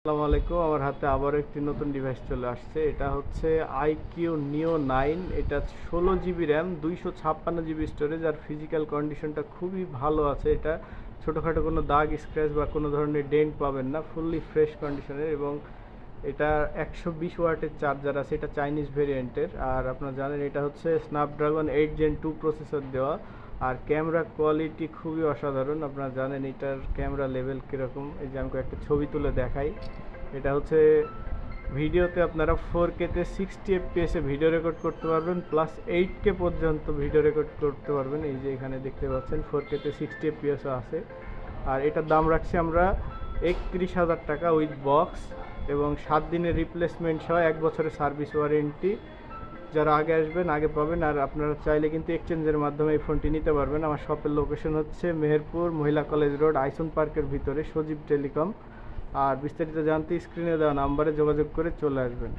আসসালামু আলাইকুম। আমার হাতে আবার একটি নতুন ডিভাইস চলে আসছে। এটা হচ্ছে আইকিউ নিও 9। এটা 16 জিবি র্যাম, 256 জিবি স্টোরেজ, আর ফিজিক্যাল কন্ডিশনটা খুবই ভালো আছে। এটা ছোটোখাটো কোনো দাগ, স্ক্র্যাচ বা কোনো ধরনের ডেন্ট পাবেন না, ফুললি ফ্রেশ কন্ডিশনের। এবং এটা 120 ওয়াটের চার্জার আছে। এটা চাইনিজ ভেরিয়েন্টের। আর আপনারা জানেন এটা হচ্ছে স্ন্যাপড্রাগন 8 Gen 2 প্রসেসর দেওয়া। আর ক্যামেরা কোয়ালিটি খুবই অসাধারণ। আপনারা জানেন এটার ক্যামেরা লেভেল কীরকম। এই যে আমি একটা ছবি তুলে দেখাই। এটা হচ্ছে ভিডিওতে আপনারা 4K-তে 60 FPS ভিডিও রেকর্ড করতে পারবেন, প্লাস 8K পর্যন্ত ভিডিও রেকর্ড করতে পারবেন। এই যে এখানে দেখতে পাচ্ছেন 4K-তে 60 FPS আছে। আর এটার দাম রাখছি আমরা 31,000 টাকা উইথ বক্স, এবং 7 দিনের রিপ্লেসমেন্ট সহ 1 বছরের সার্ভিস ওয়ারেন্টি। যারা আগে আসবেন আগে পাবেন। আর আপনারা চাইলে কিন্তু এক্সচেঞ্জের মাধ্যমে এই ফোনটি নিতে পারবেন। আমার শপের লোকেশন হচ্ছে মেহেরপুর মহিলা কলেজ রোড, আইসন পার্কের ভিতরে, সজীব টেলিকম। আর বিস্তারিত জানতে স্ক্রিনে দেওয়া নাম্বারে যোগাযোগ করে চলে আসবেন।